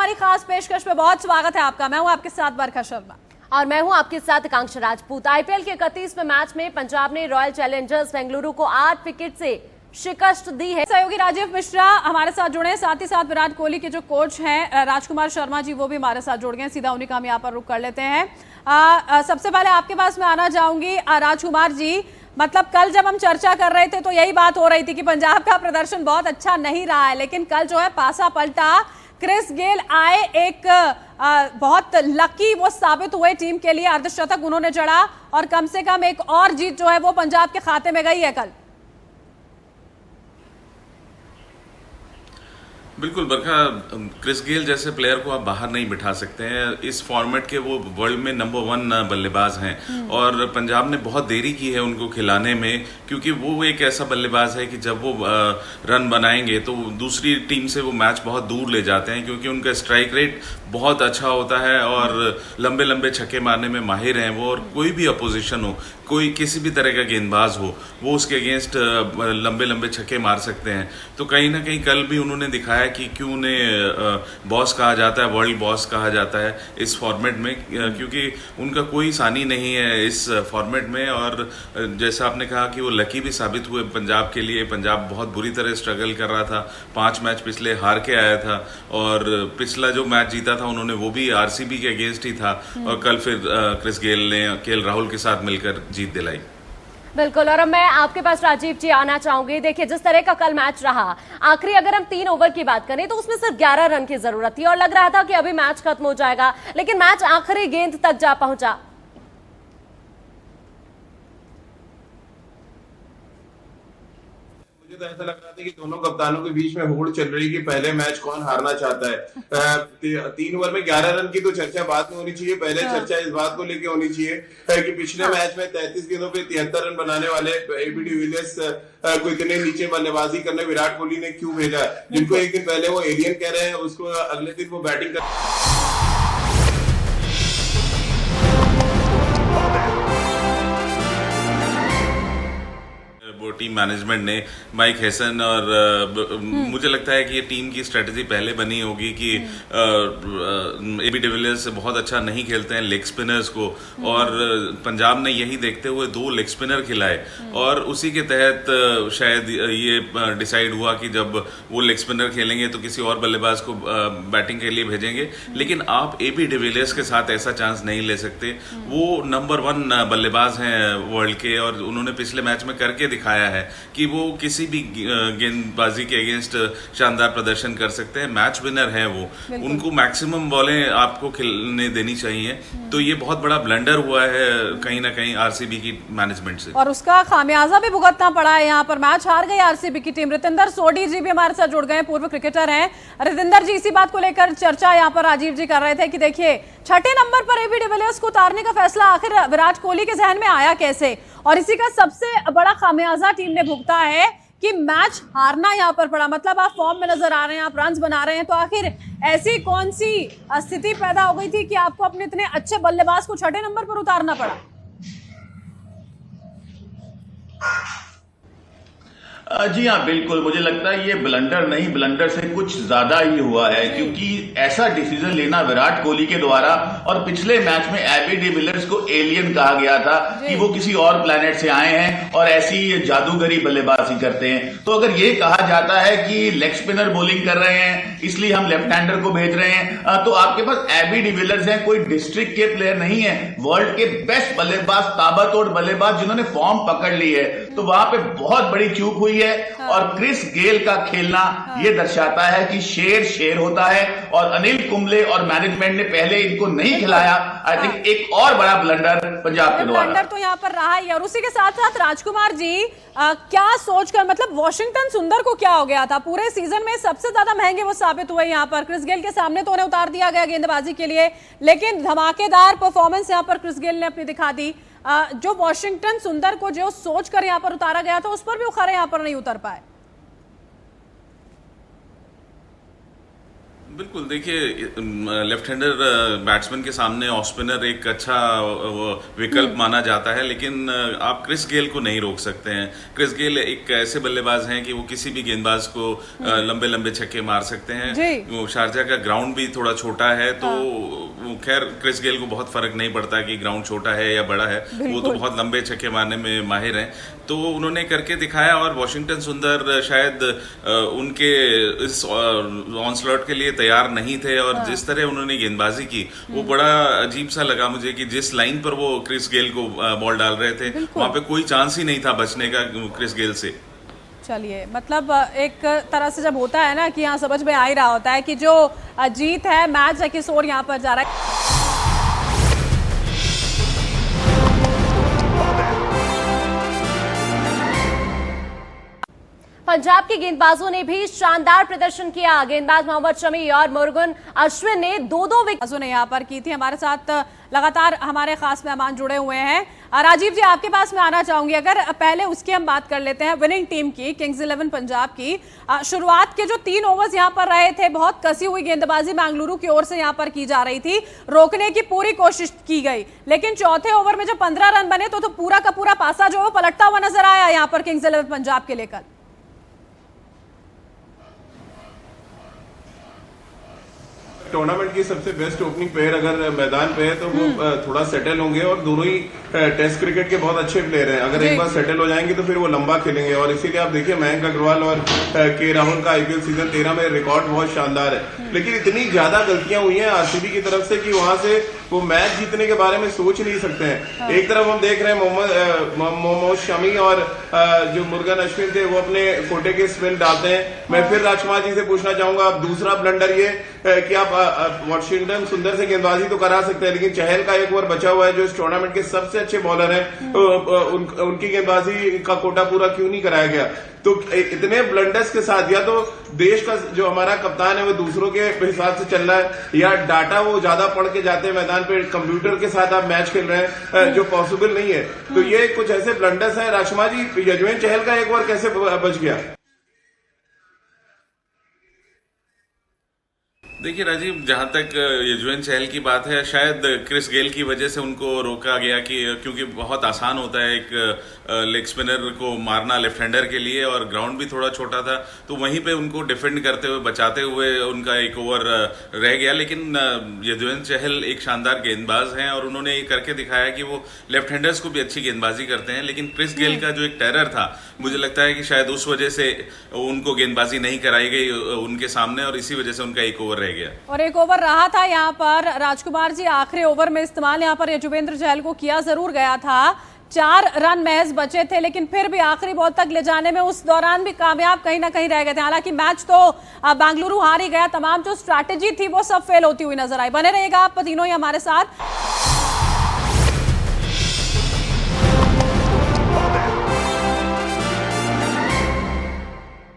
हमारी खास पेशकश पे बहुत स्वागत है आपका। मैं हूं आपके साथ बरखा शर्मा और मैं हूं आपके साथ आकांक्षा राजपूत। आईपीएल के 31वें मैच में पंजाब ने रॉयल चैलेंजर्स बेंगलुरु को 8 विकेट से शिकस्त दी है। सहयोगी राजीव मिश्रा हमारे साथ जुड़े हैं, साथ ही साथ विराट कोहली के जो कोच हैं राजकुमार शर्मा जी वो भी हमारे साथ जुड़ गए। सीधा उन्हीं का हम यहाँ पर रुख कर लेते हैं। सबसे पहले आपके पास मैं आना चाहूंगी राजकुमार जी। मतलब कल जब हम चर्चा कर रहे थे तो यही बात हो रही थी कि पंजाब का प्रदर्शन बहुत अच्छा नहीं रहा है, लेकिन कल जो है पासा पलटा। क्रिस गेल आए, एक बहुत लकी वो साबित हुए टीम के लिए, अर्धशतक उन्होंने जड़ा और कम से कम एक और जीत जो है वो पंजाब के खाते में गई है कल। बिल्कुल बरखा, क्रिस गेल जैसे प्लेयर को आप बाहर नहीं बिठा सकते हैं। इस फॉर्मेट के वो वर्ल्ड में नंबर 1 बल्लेबाज हैं और पंजाब ने बहुत देरी की है उनको खिलाने में, क्योंकि वो एक ऐसा बल्लेबाज है कि जब वो रन बनाएंगे तो दूसरी टीम से वो मैच बहुत दूर ले जाते हैं, क्योंकि उनका स्ट्राइक रेट बहुत अच्छा होता है और लंबे लंबे छक्के मारने में माहिर हैं वो। और कोई भी अपोजिशन हो, कोई किसी भी तरह का गेंदबाज हो, वो उसके अगेंस्ट लंबे लंबे छक्के मार सकते हैं। तो कहीं ना कहीं कल भी उन्होंने दिखाया कि क्यों उन्हें बॉस कहा जाता है, वर्ल्ड बॉस कहा जाता है इस फॉर्मेट में, क्योंकि उनका कोई सानी नहीं है इस फॉर्मेट में। और जैसा आपने कहा कि वो लकी भी साबित हुए पंजाब के लिए। पंजाब बहुत बुरी तरह स्ट्रगल कर रहा था, 5 मैच पिछले हार के आया था और पिछला जो मैच जीता था उन्होंने वो भी आरसीबी के अगेंस्ट ही था और कल फिर क्रिस गेल ने केएल राहुल के साथ मिलकर जीत दिलाई। बिल्कुल, और अब मैं आपके पास राजीव जी आना चाहूंगी। देखिए जिस तरह का कल मैच रहा, आखिरी अगर हम 3 ओवर की बात करें तो उसमें सिर्फ 11 रन की जरूरत थी और लग रहा था कि अभी मैच खत्म हो जाएगा, लेकिन मैच आखिरी गेंद तक जा पहुंचा। मुझे तो ऐसा लग रहा था कि दोनों कप्तानों के बीच में होड़ चल रही कि पहले मैच कौन हारना चाहता है। 3 ओवर में 11 रन की तो चर्चा बाद में होनी चाहिए, पहले चर्चा इस बात को लेके होनी चाहिए कि पिछले मैच में 33 गेंदों पे 73 रन बनाने वाले एबी डिविलियर्स को इतने नीचे बल्लेबाजी करने विराट कोहली ने क्यों भेजा। जिनको एक दिन पहले वो एलियन कह रहे हैं, उसको अगले दिन वो बैटिंग कर टीम मैनेजमेंट ने, माइक हेसन, और मुझे लगता है कि ये टीम की स्ट्रेटजी पहले बनी होगी कि एबी डिविलियर्स बहुत अच्छा नहीं खेलते हैं लेग स्पिनर्स को, और पंजाब ने यही देखते हुए 2 लेग स्पिनर खिलाए और उसी के तहत शायद ये डिसाइड हुआ कि जब वो लेग स्पिनर खेलेंगे तो किसी और बल्लेबाज को बैटिंग के लिए भेजेंगे। लेकिन आप एबी डिविलियर्स के साथ ऐसा चांस नहीं ले सकते। वो नंबर 1 बल्लेबाज हैं वर्ल्ड के और उन्होंने पिछले मैच में करके दिखाया है कि वो किसी भी गेंदबाजी के अगेंस्ट शानदार प्रदर्शन कर सकते हैं। मैच विनर है वो, उनको मैक्सिमम बॉलें आपको खेलने देनी चाहिए। तो ये बहुत बड़ा ब्लंडर हुआ है कहीं ना कहीं आरसीबी की मैनेजमेंट से, और उसका खामियाजा भी भुगतना पड़ा है। यहाँ पर मैच हार गई आरसीबी की टीम। रितेंद्र सोढी जी भी हमारे साथ जुड़ गए, पूर्व क्रिकेटर हैं। रितेंद्र जी, इसी बात को लेकर चर्चा यहाँ पर राजीव जी कर रहे थे कि देखिए 6ठे नंबर पर एबी डिविलियर्स को उतारने का फैसला आखिर विराट कोहली के जहन में आया कैसे, और इसी का सबसे बड़ा खामियाजा टीम ने भुगता है कि मैच हारना यहाँ पर पड़ा। मतलब आप फॉर्म में नजर आ रहे हैं, आप रन्स बना रहे हैं, तो आखिर ऐसी कौन सी स्थिति पैदा हो गई थी कि आपको अपने इतने अच्छे बल्लेबाज को 6ठे नंबर पर उतारना पड़ा? जी हाँ, बिल्कुल। मुझे लगता है ये ब्लंडर नहीं, ब्लंडर से कुछ ज्यादा ही हुआ है, क्योंकि ऐसा डिसीजन लेना विराट कोहली के द्वारा, और पिछले मैच में एबी डिविलियर्स को एलियन कहा गया था कि वो किसी और प्लेनेट से आए हैं और ऐसी जादूगरी बल्लेबाजी करते हैं। तो अगर ये कहा जाता है कि लेग स्पिनर बॉलिंग कर रहे हैं इसलिए हम लेफ्ट हैंडर को भेज रहे हैं, तो आपके पास एबी डिविलियर्स हैं, कोई डिस्ट्रिक्ट के प्लेयर नहीं है, वर्ल्ड के बेस्ट बल्लेबाज, ताबड़तोड़ बल्लेबाज जिन्होंने फॉर्म पकड़ ली है। तो वहां पे बहुत बड़ी चूक हुई है। और क्रिस गेल का खेलना ये दर्शाता है कि शेर शेर होता है, और अनिल कुंबले और मैनेजमेंट ने पहले इनको नहीं खिलाया। आई थिंक एक और बड़ा ब्लंडर पंजाब के द्वारा। ब्लंडर तो यहाँ पर रहा ही। और उसी के साथ साथ राजकुमार जी, क्या सोचकर, मतलब वॉशिंगटन सुंदर को क्या हो गया था? पूरे सीजन में सबसे ज्यादा महंगे वो साबित हुए यहाँ पर। क्रिस गेल के सामने तो उन्हें उतार दिया गया गेंदबाजी के लिए, लेकिन धमाकेदार परफॉर्मेंस यहाँ पर क्रिस गेल ने अपनी दिखा दी। जो वॉशिंगटन सुंदर को जो सोच कर यहाँ पर उतारा गया था, उस पर भी वो खरे यहाँ पर नहीं उतर पाए। बिल्कुल, देखिए लेफ्ट हैंडर बैट्समैन के सामने ऑफ स्पिनर एक अच्छा विकल्प माना जाता है, लेकिन आप क्रिस गेल को नहीं रोक सकते हैं। क्रिस गेल एक ऐसे बल्लेबाज हैं कि वो किसी भी गेंदबाज को लंबे लंबे छक्के मार सकते हैं। वो शारजा का ग्राउंड भी थोड़ा छोटा है, तो खैर क्रिस गेल को बहुत फर्क नहीं पड़ता कि ग्राउंड छोटा है या बड़ा है, वो तो बहुत लंबे छक्के मारने में माहिर हैं। तो उन्होंने करके दिखाया, और वॉशिंगटन सुंदर शायद उनके इस ऑनस्लॉट के लिए तैयार नहीं थे, और जिस तरह उन्होंने गेंदबाजी की वो बड़ा अजीब सा लगा मुझे कि जिस लाइन पर वो क्रिस गेल को बॉल डाल रहे थे वहां पे कोई चांस ही नहीं था बचने का क्रिस गेल से। चलिए, मतलब एक तरह से जब होता है ना कि यहाँ समझ में आ ही रहा होता है कि जो जीत है, मैच है किस ओर यहाँ पर जा रहा है। पंजाब के गेंदबाजों ने भी शानदार प्रदर्शन किया। गेंदबाज मोहम्मद शमी और मुरुगन अश्विन ने दो विकेटों ने यहाँ पर की थी। हमारे साथ लगातार हमारे खास मेहमान जुड़े हुए हैं। राजीव जी, आपके पास मैं आना चाहूंगी। अगर पहले उसकी हम बात कर लेते हैं विनिंग टीम की, किंग्स 11 पंजाब की। शुरुआत के जो 3 ओवर्स यहाँ पर रहे थे, बहुत कसी हुई गेंदबाजी बेंगलुरु की ओर से यहाँ पर की जा रही थी, रोकने की पूरी कोशिश की गई, लेकिन चौथे ओवर में जब 15 रन बने तो पूरा का पूरा पासा जो है पलटता हुआ नजर आया यहाँ पर किंग्स 11 पंजाब के लेकर। टूर्नामेंट की सबसे बेस्ट ओपनिंग प्लेयर अगर मैदान पे है तो वो थोड़ा सेटल होंगे, और दोनों ही टेस्ट क्रिकेट के बहुत अच्छे प्लेयर हैं। अगर एक बार सेटल हो जाएंगे तो फिर वो लंबा खेलेंगे, और इसीलिए आप देखिए मयंक अग्रवाल और के राहुल का आईपीएल सीजन 13 में रिकॉर्ड बहुत शानदार है। लेकिन इतनी ज्यादा गलतियां हुई हैं आरसीबी की तरफ से कि वहां से वो मैच जीतने के बारे में सोच नहीं सकते हैं। एक तरफ हम देख रहे हैं मोहम्मद शमी और जो मुरुगन अश्विन थे वो अपने कोटे के स्पिन डालते हैं। मैं फिर राजकुमार जी से पूछना चाहूंगा, अब दूसरा ब्लंडर ये कि आप वॉशिंगटन सुंदर से गेंदबाजी तो करा सकते हैं, लेकिन चहल का एक ओवर बचा हुआ है जो इस टूर्नामेंट के सबसे अच्छे बॉलर हैं, उनकी गेंदबाजी का कोटा पूरा क्यों नहीं कराया गया? तो इतने ब्लंडर्स के साथ या तो देश का जो हमारा कप्तान है वो दूसरों के हिसाब से चल रहा है, या डाटा वो ज्यादा पढ़ के जाते हैं मैदान पे, कंप्यूटर के साथ आप मैच खेल रहे हैं जो पॉसिबल नहीं है। तो ये कुछ ऐसे ब्लंडर्स हैं। राजकुमार जी, यजुवेंद्र चहल का एक ओवर कैसे बच गया? देखिए राजीव, जहां तक यजुवेंद्र चहल की बात है, शायद क्रिस गेल की वजह से उनको रोका गया कि क्योंकि बहुत आसान होता है एक लेग स्पिनर को मारना लेफ्ट हैंडर के लिए, और ग्राउंड भी थोड़ा छोटा था, तो वहीं पे उनको डिफेंड करते हुए बचाते हुए उनका एक ओवर रह गया। लेकिन यजुवेंद्र चहल एक शानदार गेंदबाज हैं, और उन्होंने ये करके दिखाया कि वो लेफ्ट हैंडर्स को भी अच्छी गेंदबाजी करते हैं। लेकिन क्रिस गेल का जो एक टेरर था, मुझे लगता है कि शायद उस वजह से उनको गेंदबाजी नहीं कराई गई उनके सामने, और इसी वजह से उनका एक ओवर रह गया। और एक ओवर रहा था यहाँ पर राजकुमार जी, आखिरी ओवर में इस्तेमाल यहाँ पर यजुवेंद्र चहल को किया जरूर गया था। 4 रन महज बचे थे, लेकिन फिर भी आखिरी बॉल तक ले जाने में उस दौरान भी कामयाब कहीं ना कहीं रह गए थे। हालांकि मैच तो बेंगलुरु हार ही गया, तमाम जो स्ट्रैटेजी थी वो सब फेल होती हुई नजर आई। बने रहिएगा आप तीनों ही हमारे साथ।